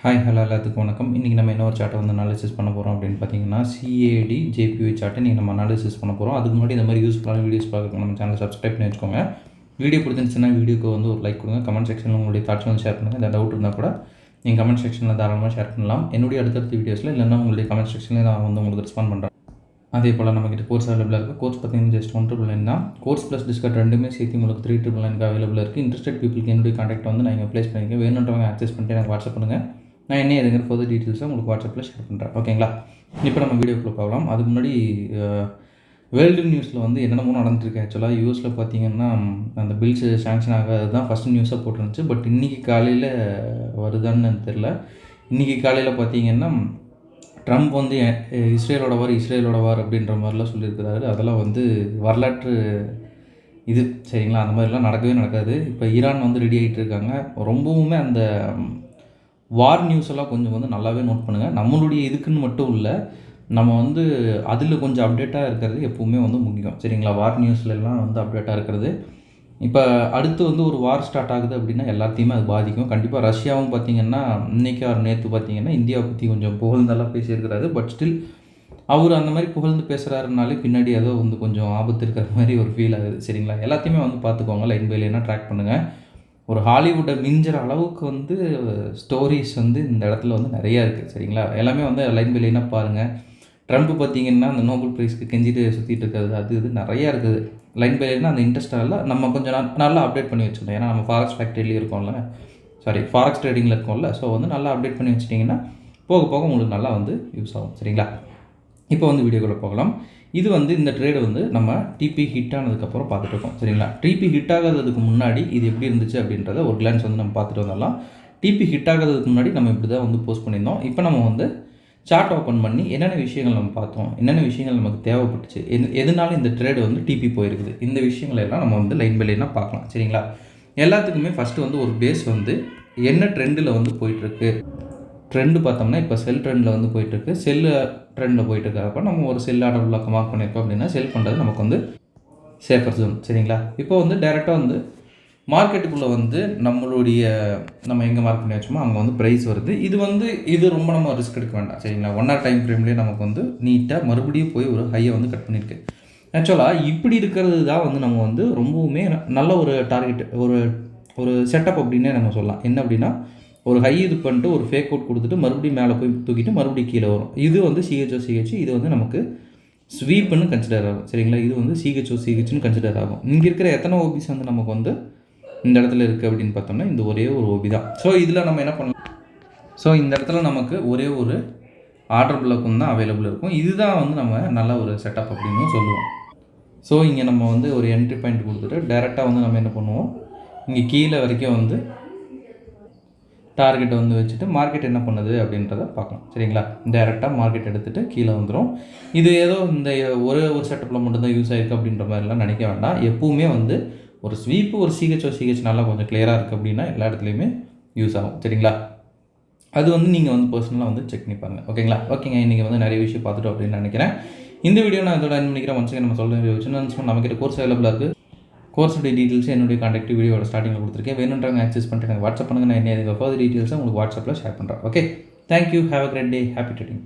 Hi hello எல்லாத்துக்கும் வணக்கம். இன்றைக்கி நம்ம என்ன ஒரு சார்ட்டை வந்து அனாலிசிஸ் பண்ண போகிறோம் அப்படின்னு பார்த்தீங்கன்னா சிஏடி ஜேபிஒய் சார்ட்டை நீங்கள் நம்ம அனாலிசிஸ் பண்ண போகிறோம். அதுக்கு முன்னாடி இந்த மாதிரி யூஸ்ஃபுல்லான வீடியோஸ் பார்க்க நம்ம சேனலை சப்ஸ்கிரைப் பண்ணி வச்சுக்கோங்க. வீடியோ பிடிச்சிருந்துச்சுன்னா வீடியோக்கு வந்து ஒரு லைக் கொடுங்க. கமெண்ட் செக்ஷனில் உங்களுடைய தாட்ஸ் வந்து ஷேர் பண்ணுங்கள். இந்த டவுட் இருந்தால் கூட நீங்கள் கமெண்ட் செக்ஷனில் தாராளமாக ஷேர் பண்ணலாம். என்னுடைய அடுத்தடுத்த வீடியோஸில் இல்லைன்னா உங்களுடைய கமெண்ட் செக்ஷனில் நான் வந்து உங்களுக்கு ரெஸ்பாண்ட் பண்ணுறேன். அதே போல் நம்மக்கிட்ட கோர்ஸ் அவைலபிளாக இருக்குது. கோர்ஸ் பார்த்தீங்கன்னா ஜஸ்ட் 1,999 தான். கோர்ஸ் ப்ளஸ் டிஸ்கவுண்ட் ரெண்டுமே சேர்த்து உங்களுக்கு 3,999 அவைலபிளாக இருக்குது. இன்ட்ரெஸ்டட் பீப்புளுக்கு என்னுடைய கான்டாக்ட் வந்து நான் இங்கே ப்ளேஸ் பண்ணியிருக்கேன். வேணுன்றவங்க ஆக்சஸ் பண்ணிட்டு எனக்கு வாட்ஸ்அப் பண்ணுங்கள். நான் என்ன எதுங்கிற ஃபர்தர் டீட்டெயில்ஸை உங்களுக்கு வாட்ஸ்அப்பில் ஷேர் பண்ணுறேன். ஓகேங்களா? இப்போ நம்ம வீடியோக்குள்ளே போகலாம். அதுக்கு முன்னாடி வேர்ல்டு நியூஸில் வந்து என்னென்னமோ நடந்துருக்கு. ஆக்சுவலாக யூஎஸில் பார்த்தீங்கன்னா அந்த பில்ஸ் சேங்ஷன் ஆகாது தான் ஃபஸ்ட் நியூஸாக போட்டுருந்துச்சு. பட் இன்றைக்கி காலையில் வருதான்னு தெரில. இன்றைக்கி காலையில் பார்த்தீங்கன்னா ட்ரம்ப் வந்து இஸ்ரேலோட வார் அப்படின்ற மாதிரிலாம் சொல்லியிருக்கிறாரு. அதெல்லாம் வந்து வரலாற்று இது சரிங்களா? அந்த மாதிரிலாம் நடக்கவே நடக்காது. இப்போ ஈரான் வந்து ரெடி ஆகிட்டு இருக்காங்க. ரொம்பவுமே அந்த வார் நியூஸ் எல்லாம் கொஞ்சம் வந்து நல்லாவே நோட் பண்ணுங்கள். நம்மளுடைய இதுக்குன்னு மட்டும் இல்லை, நம்ம வந்து அதில் கொஞ்சம் அப்டேட்டாக இருக்கிறது எப்போவுமே வந்து முக்கியம் சரிங்களா? வார் நியூஸ்லலாம் வந்து அப்டேட்டாக இருக்கிறது. இப்போ அடுத்து வந்து ஒரு வார் ஸ்டார்ட் ஆகுது அப்படின்னா எல்லாத்தையுமே அது பாதிக்கும். கண்டிப்பாக ரஷ்யாவும் பார்த்திங்கன்னா இன்றைக்கி நேற்று பார்த்திங்கன்னா இந்தியாவை பற்றி கொஞ்சம் புகழ்ந்தெல்லாம் பேசியிருக்கிறாரு. பட் ஸ்டில் அவர் அந்த மாதிரி புகழ்ந்து பேசுகிறாருனாலே பின்னாடி ஏதோ வந்து கொஞ்சம் ஆபத்து இருக்கிற மாதிரி ஒரு ஃபீல் ஆகுது சரிங்களா? எல்லாத்தையுமே வந்து பார்த்துக்கோங்க. லைன் பை லைனாக ட்ராக் பண்ணுங்கள். ஒரு ஹாலிவுட்டை மிஞ்சுற அளவுக்கு வந்து ஸ்டோரிஸ் வந்து இந்த இடத்துல வந்து நிறையா இருக்குது சரிங்களா? எல்லாமே வந்து லைன் பை லைனாக பாருங்கள். ட்ரம்ப் பார்த்திங்கன்னா அந்த நோபல் ப்ரைஸ்க்கு கெஞ்சிட்டு சுற்றிட்டு இருக்கிறது அது இது நிறையா இருக்குது. லைன் பை லைனாக அந்த இன்ட்ரெஸ்டாக நம்ம கொஞ்சம் நல்லா அப்டேட் பண்ணி வச்சுக்கணும். ஏன்னா நம்ம ஃபாரெக்ஸ் ஃபேக்ட்ரியிலே இருக்கோம்ல, ஃபாரெக்ஸ் ட்ரேடிங்கில் இருக்கோம்ல. ஸோ வந்து நல்லா அப்டேட் பண்ணி வச்சிட்டிங்கன்னா போக போக உங்களுக்கு நல்லா வந்து யூஸ் ஆகும் சரிங்களா? இப்போ வந்து வீடியோக்குள்ளே போகலாம். இது வந்து இந்த ட்ரேடு வந்து நம்ம டிபி ஹிட் ஆனதுக்கப்புறம் பார்த்துட்டு இருக்கோம் சரிங்களா? டிபி ஹிட் ஆகாததுக்கு முன்னாடி இது எப்படி இருந்துச்சு அப்படின்றத ஒரு கிளான்ஸ் வந்து நம்ம பார்த்துட்டு வந்துடலாம். டிபி ஹிட் ஆகாததுக்கு முன்னாடி நம்ம இப்படி தான் வந்து போஸ்ட் பண்ணியிருந்தோம். இப்போ நம்ம வந்து சார்ட் ஓப்பன் பண்ணி என்னென்ன விஷயங்கள் நம்ம பார்த்தோம், என்னென்ன விஷயங்கள் நமக்கு தேவைப்பட்டுச்சு, எதனால இந்த ட்ரேடு வந்து டிபி போயிருக்குது, இந்த விஷயங்கள் எல்லாம் நம்ம வந்து லைன் பை லைனாக பார்க்கலாம் சரிங்களா? எல்லாத்துக்குமே ஃபஸ்ட்டு வந்து ஒரு பேஸ் வந்து என்ன ட்ரெண்டில் வந்து போயிட்டுருக்கு. ட்ரெண்டு பார்த்தோம்னா இப்போ செல் ட்ரெண்டில் வந்து போயிட்டுருக்கு. செல்லு ட்ரெண்டில் போயிட்டுருக்கப்போ நம்ம ஒரு செல் ஆர்டர் பிளாக் மார்க் பண்ணியிருக்கோம் அப்படின்னா செல் பண்ணுறது நமக்கு வந்து சேஃபர் ஜோன் சரிங்களா? இப்போ வந்து டைரெக்டாக வந்து மார்க்கெட்டுக்குள்ளே வந்து நம்ம எங்கே மார்க் பண்ணி வச்சோமோ அங்கே வந்து ப்ரைஸ் வருது. இது ரொம்ப நம்ம ரிஸ்க் எடுக்க வேண்டாம் சரிங்களா? 1 hour டைம் ஃப்ரேம்லேயே நமக்கு வந்து நீட்டாக மறுபடியும் போய் ஒரு ஹையை வந்து கட் பண்ணியிருக்கு. ஆக்சுவலாக இப்படி இருக்கிறது தான் வந்து நம்ம வந்து ரொம்பவுமே நல்ல ஒரு டார்கெட், ஒரு செட்டப் அப்படின்னே நம்ம சொல்லலாம். என்ன அப்படின்னா ஒரு ஹை இது பண்ணிட்டு ஒரு ஃபேக் அவுட் கொடுத்துட்டு மறுபடியும் மேலே போய் தூக்கிட்டு மறுபடியும் கீழே வரும். இது வந்து சிஹெச் இது வந்து நமக்கு ஸ்வீப்புன்னு கன்சிடர் ஆகும் சரிங்களா? இது வந்து சிஹெச்னு கன்சிடர் ஆகும். இங்கே இருக்கிற எத்தனை ஓபிஸ் வந்து நமக்கு வந்து இந்த இடத்துல இருக்குது அப்படின்னு பார்த்தோம்னா இந்த ஒரே ஒரு ஓபி தான். ஸோ இதில் நம்ம என்ன பண்ணலாம்? ஸோ இந்த இடத்துல நமக்கு ஒரே ஒரு ஆர்டர் பிளாக்கும் தான் அவைலபிள் இருக்கும். இதுதான் வந்து நம்ம நல்ல ஒரு செட்டப் அப்படின்னு சொல்லுவோம். ஸோ இங்கே நம்ம வந்து ஒரு என்ட்ரி பாயிண்ட் கொடுத்துட்டு டைரெக்டாக வந்து நம்ம என்ன பண்ணுவோம், இங்கே கீழே வரைக்கும் வந்து டார்கெட்டை வந்து வச்சுட்டு மார்க்கெட் என்ன பண்ணுது அப்படின்றத பார்க்கலாம் சரிங்களா? டைரெக்டாக மார்க்கெட் எடுத்துகிட்டு கீழே வந்துடும். இது ஏதோ இந்த ஒரு செட்டப்பில் மட்டும்தான் யூஸ் ஆகிருக்கு அப்படின்ற மாதிரிலாம் நினைக்க வேண்டாம். எப்பவுமே வந்து ஒரு ஸ்வீப்பு ஒரு சிஹெச் நல்லா கொஞ்சம் கிளியராக இருக்குது அப்படின்னா எல்லா இடத்துலையுமே யூஸ் ஆகும் சரிங்களா? அது வந்து நீங்கள் வந்து பர்சனலாக வந்து செக் பண்ணி பாருங்கள் ஓகேங்களா? ஓகேங்க, இன்றைக்கி வந்து நிறைய விஷயம் பார்த்துட்டோம் அப்படின்னு நினைக்கிறேன். இந்த வீடியோ நான் இதோட என் பண்ணிக்கிறேன். ஒன்ஸ் நம்ம சொல்கிற விஷயம் நம்மக்கிட்ட கோர்ஸ் அவைலபிளாக இருக்குது. கோர்ஸுடைய டீட்டெயில்ஸ் என்னுடைய கான்டாக்ட் வீடியோட ஸ்டார்டிங்கில் கொடுத்துருக்கேன். வேணுன்றவங்க ஆக்சஸ் பண்ணிட்டு எனக்கு வாட்ஸ்அப் பண்ணுங்கள். நான் என்ன ஃபர்தர் டீட்டெயில்ஸை உங்களுக்கு வாட்ஸ்அப்பில் ஷேர் பண்ணுறேன். Okay, thank you. Have a great day. Happy trading.